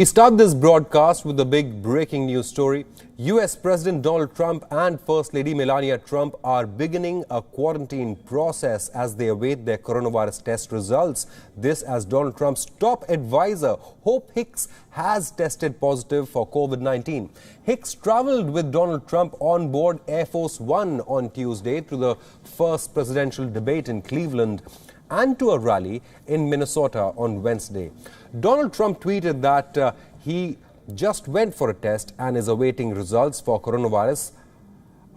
We start this broadcast with a big breaking news story. US President Donald Trump and First Lady Melania Trump are beginning a quarantine process as they await their coronavirus test results. This as Donald Trump's top advisor, Hope Hicks, has tested positive for COVID-19. Hicks traveled with Donald Trump on board Air Force One on Tuesday to the first presidential debate in Cleveland and to a rally in Minnesota on Wednesday. Donald Trump tweeted that he just went for a test and is awaiting results for coronavirus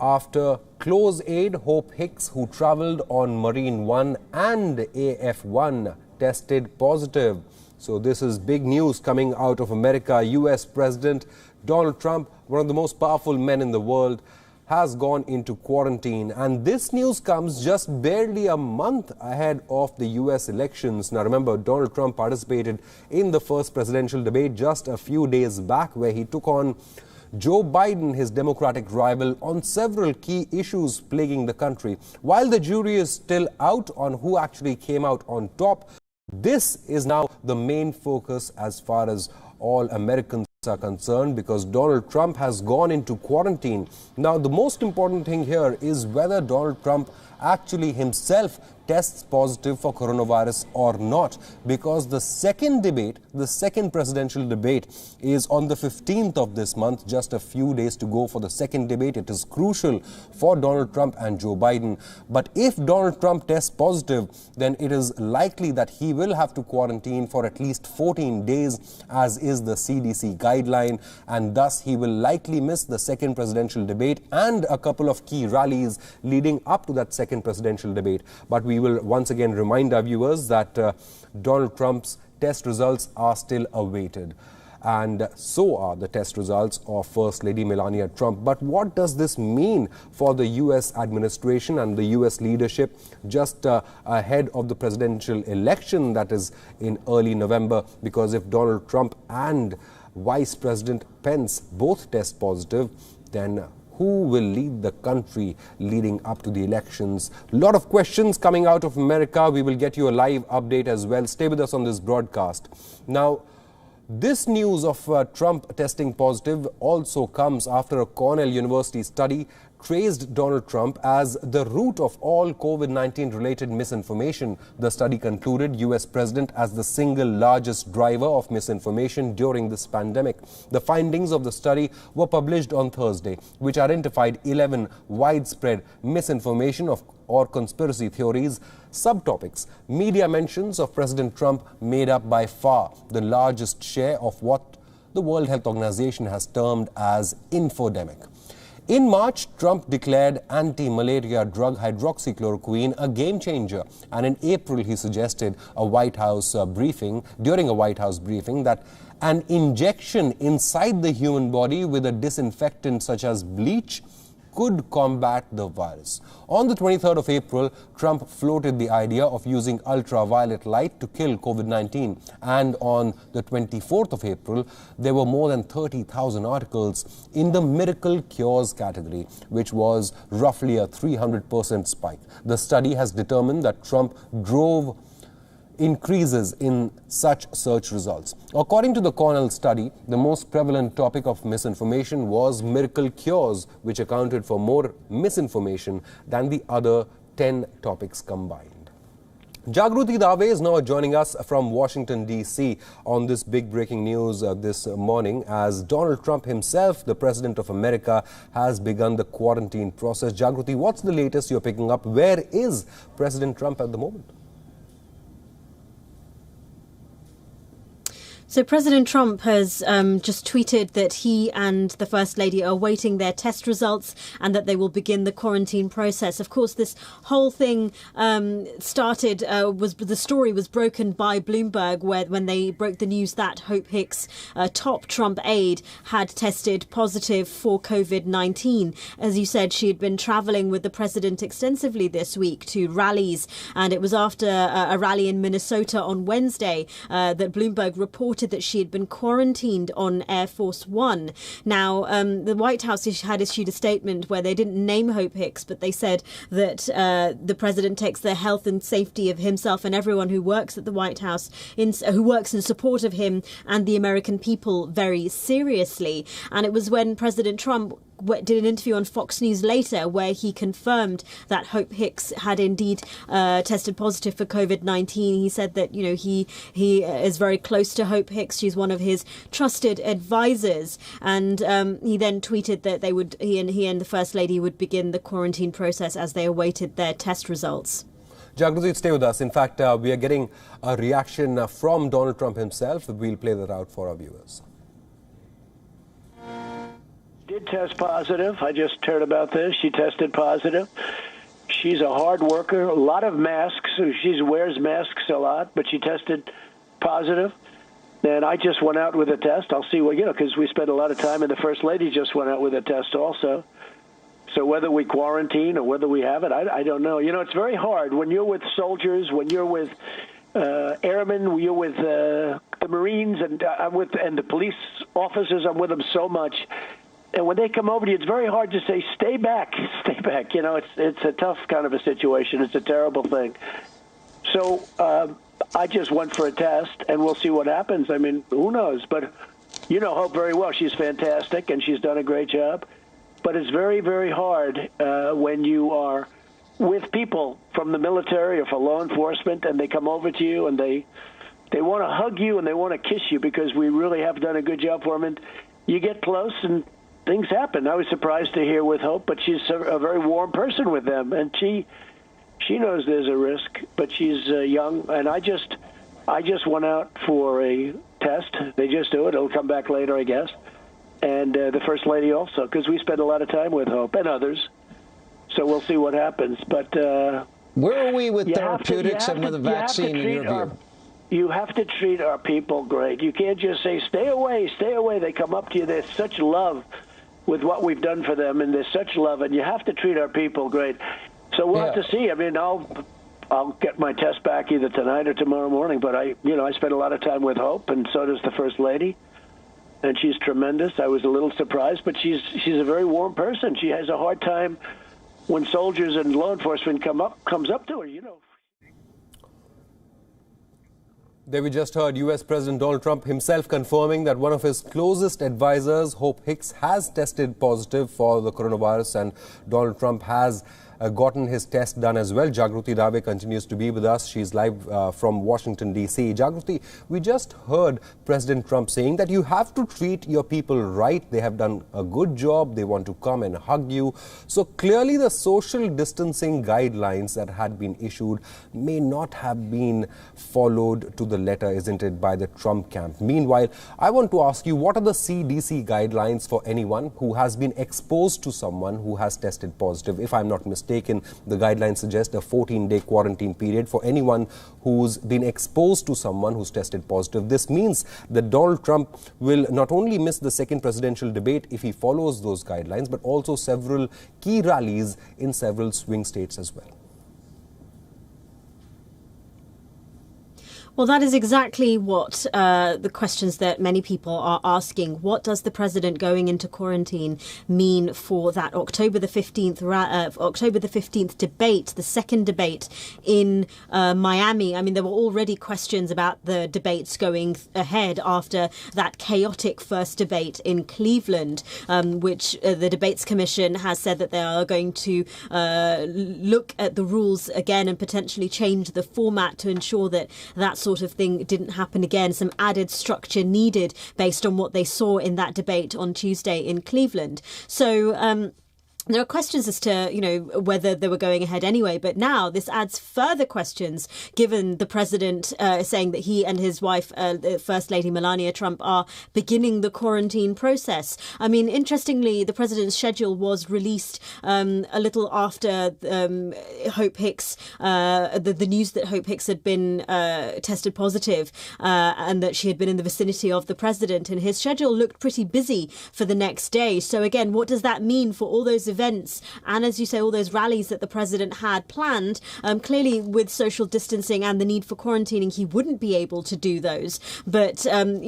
after close aide Hope Hicks, who traveled on Marine One and AF1, tested positive. So this is big news coming out of America. US President Donald Trump, one of the most powerful men in the world, has gone into quarantine, and this news comes just barely a month ahead of the US elections. Now remember, Donald Trump participated in the first presidential debate just a few days back, where he took on Joe Biden, his Democratic rival, on several key issues plaguing the country. While the jury is still out on who actually came out on top, this is now the main focus as far as all Americans are concerned, because Donald Trump has gone into quarantine. Now, the most important thing here is whether Donald Trump actually himself tests positive for coronavirus or not, because the second presidential debate is on the 15th of this month, just a few days to go for the second debate. It is crucial for Donald Trump and Joe Biden. But if Donald Trump tests positive, then it is likely that he will have to quarantine for at least 14 days, as is the CDC guideline, and thus he will likely miss the second presidential debate and a couple of key rallies leading up to that second presidential debate. But we will once again remind our viewers that Donald Trump's test results are still awaited, and so are the test results of First Lady Melania Trump. But what does this mean for the US administration and the US leadership just ahead of the presidential election that is in early November? Because if Donald Trump and Vice President Pence both test positive, then who will lead the country leading up to the elections? A lot of questions coming out of America. We will get you a live update as well. Stay with us on this broadcast. Now, this news of Trump testing positive also comes after a Cornell University study praised Donald Trump as the root of all COVID-19 related misinformation. The study concluded US President as the single largest driver of misinformation during this pandemic. The findings of the study were published on Thursday, which identified 11 widespread misinformation or conspiracy theories subtopics. Media mentions of President Trump made up by far the largest share of what the World Health Organization has termed as infodemic. In March, Trump declared anti-malaria drug hydroxychloroquine a game changer, and in April he suggested during a White House briefing that an injection inside the human body with a disinfectant such as bleach could combat the virus. On the 23rd of April, Trump floated the idea of using ultraviolet light to kill COVID-19. And on the 24th of April, there were more than 30,000 articles in the miracle cures category, which was roughly a 300% spike. The study has determined that Trump drove increases in such search results. According to the Cornell study, the most prevalent topic of misinformation was miracle cures, which accounted for more misinformation than the other 10 topics combined. Jagruti Dave is now joining us from Washington, D.C. on this big breaking news this morning, as Donald Trump himself, the President of America, has begun the quarantine process. Jagruti, what's the latest you're picking up? Where is President Trump at the moment? So President Trump has just tweeted that he and the First Lady are awaiting their test results and that they will begin the quarantine process. Of course, this whole thing the story was broken by Bloomberg when they broke the news that Hope Hicks, top Trump aide, had tested positive for COVID-19. As you said, she had been traveling with the president extensively this week to rallies, and it was after a rally in Minnesota on Wednesday that Bloomberg reported reported that she had been quarantined on Air Force One. Now, the White House had issued a statement where they didn't name Hope Hicks, but they said that the president takes the health and safety of himself and everyone who works at the White House, who works in support of him and the American people, very seriously. And it was when President Trump did an interview on Fox News later where he confirmed that Hope Hicks had indeed tested positive for COVID-19. He said that, you know, he is very close to Hope Hicks. She's one of his trusted advisors. And he then tweeted that he and the First Lady would begin the quarantine process as they awaited their test results. Jagruti, stay with us. In fact, we are getting a reaction from Donald Trump himself. We'll play that out for our viewers. Did test positive. I just heard about this. She tested positive. She's a hard worker. A lot of masks. She wears masks a lot, but she tested positive. And I just went out with a test. I'll see what, you know, because we spent a lot of time, and the First Lady just went out with a test also. So whether we quarantine or whether we have it, I don't know. You know, it's very hard when you're with soldiers, when you're with airmen, you're with the Marines, and and the police officers. I'm with them so much. And when they come over to you, it's very hard to say, stay back, stay back. You know, it's a tough kind of a situation. It's a terrible thing. So I just went for a test, and we'll see what happens. I mean, who knows? But you know Hope very well. She's fantastic, and she's done a great job. But it's very, very hard when you are with people from the military or from law enforcement, and they come over to you, and they want to hug you, and they want to kiss you because we really have done a good job for them. And you get close, and things happen. I was surprised to hear with Hope, but she's a very warm person with them, and she knows there's a risk, but she's young. And I just went out for a test. They just do it. It'll come back later, I guess. And the First Lady also, because we spend a lot of time with Hope and others. So we'll see what happens. But where are we with therapeutics and with the vaccine in your view? You have to treat our people great. You can't just say, stay away, stay away. They come up to you. There's such love with what we've done for them, and there's such love, and you have to treat our people great. So we'll have to see. I mean, I'll get my test back either tonight or tomorrow morning, but I spent a lot of time with Hope, and so does the First Lady, and she's tremendous. I was a little surprised, but she's a very warm person. She has a hard time when soldiers and law enforcement comes up to her, you know. There we just heard US President Donald Trump himself confirming that one of his closest advisors, Hope Hicks, has tested positive for the coronavirus, and Donald Trump has gotten his test done as well. Jagruti Dave continues to be with us. She's live from Washington, D.C. Jagruti, we just heard President Trump saying that you have to treat your people right. They have done a good job. They want to come and hug you. So clearly the social distancing guidelines that had been issued may not have been followed to the letter, isn't it, by the Trump camp. Meanwhile, I want to ask you, what are the CDC guidelines for anyone who has been exposed to someone who has tested positive? If I'm not mistaken, the guidelines suggest a 14-day quarantine period for anyone who's been exposed to someone who's tested positive. This means that Donald Trump will not only miss the second presidential debate if he follows those guidelines, but also several key rallies in several swing states as well. Well, that is exactly what the questions that many people are asking. What does the president going into quarantine mean for that October the 15th debate, the second debate in Miami? I mean, there were already questions about the debates going ahead after that chaotic first debate in Cleveland, which the Debates Commission has said that they are going to look at the rules again and potentially change the format to ensure that that sort of thing didn't happen again. Some added structure needed based on what they saw in that debate on Tuesday in Cleveland. So there are questions as to, you know, whether they were going ahead anyway. But now this adds further questions, given the president saying that he and his wife, First Lady Melania Trump, are beginning the quarantine process. I mean, interestingly, the president's schedule was released a little after Hope Hicks, the news that Hope Hicks had been tested positive and that she had been in the vicinity of the president. And his schedule looked pretty busy for the next day. So again, what does that mean for all those events and, as you say, all those rallies that the president had planned, clearly with social distancing and the need for quarantining, he wouldn't be able to do those. But,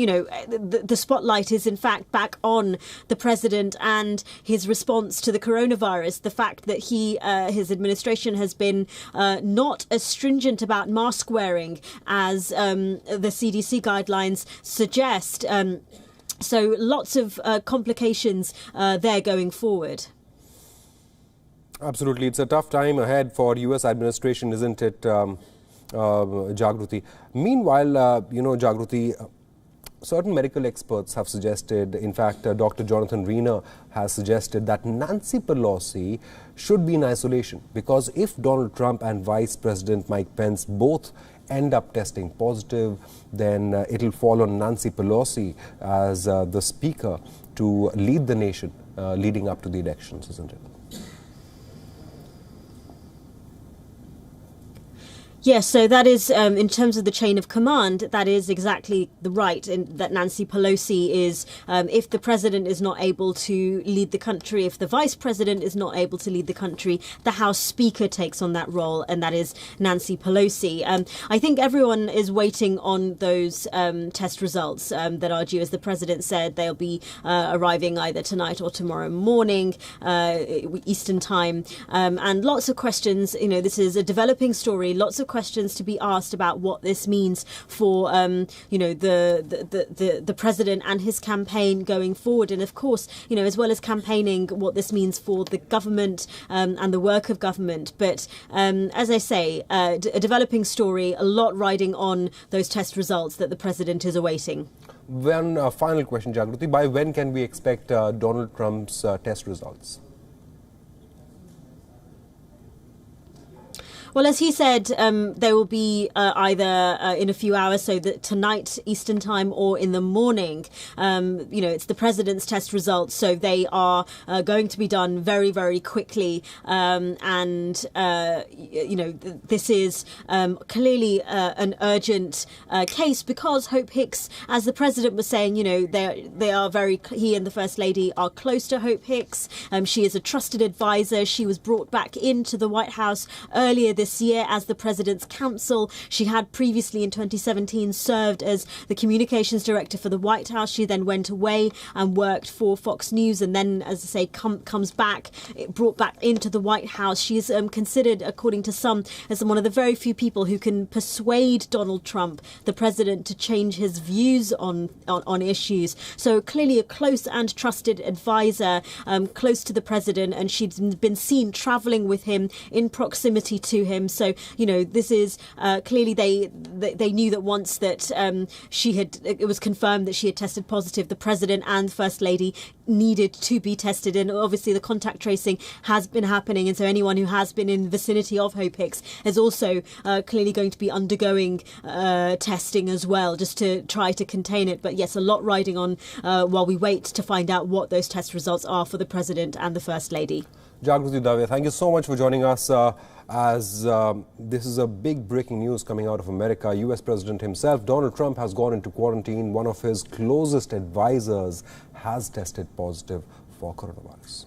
you know, the spotlight is in fact back on the president and his response to the coronavirus. The fact that his administration has been not as stringent about mask wearing as the CDC guidelines suggest. So lots of complications there going forward. Absolutely. It's a tough time ahead for U.S. administration, isn't it, Jagruti? Meanwhile, you know, Jagruti, certain medical experts have suggested, in fact, Dr. Jonathan Riener has suggested that Nancy Pelosi should be in isolation, because if Donald Trump and Vice President Mike Pence both end up testing positive, then it'll fall on Nancy Pelosi as the speaker to lead the nation leading up to the elections, isn't it? Yes, so that is, in terms of the chain of command, that is exactly the right, that Nancy Pelosi is, if the president is not able to lead the country, if the vice president is not able to lead the country, the House Speaker takes on that role, and that is Nancy Pelosi. I think everyone is waiting on those test results that are due. As the president said, they'll be arriving either tonight or tomorrow morning, Eastern time. And lots of questions, you know, this is a developing story, lots of questions to be asked about what this means for you know, the president and his campaign going forward, and of course, you know, as well as campaigning, what this means for the government and the work of government. But as I say, a developing story, a lot riding on those test results that the president is awaiting. One final question, Jagruti. By when can we expect Donald Trump's test results? Well, as he said, they will be either in a few hours, so that tonight Eastern time, or in the morning. You know, it's the president's test results, so they are going to be done very, very quickly. And you know, this is clearly an urgent case, because Hope Hicks, as the president was saying, you know, they are very. He and the First Lady are close to Hope Hicks. She is a trusted advisor. She was brought back into the White House earlier this year as the president's counsel. She had previously in 2017 served as the communications director for the White House. She then went away and worked for Fox News, and then, as I say, comes back, brought back into the White House. She is considered, according to some, as one of the very few people who can persuade Donald Trump, the president, to change his views on issues. So clearly a close and trusted advisor, close to the president, and she's been seen traveling with him, in proximity to him. So, you know, this is clearly they knew that once that it was confirmed that she had tested positive, the president and First Lady needed to be tested, and obviously the contact tracing has been happening, and so anyone who has been in the vicinity of Hope Hicks is also clearly going to be undergoing testing as well, just to try to contain it. But yes, a lot riding on while we wait to find out what those test results are for the president and the First Lady. Jagruti Dave, thank you so much for joining us. As this is a big breaking news coming out of America. US President himself, Donald Trump, has gone into quarantine. One of his closest advisors has tested positive for coronavirus.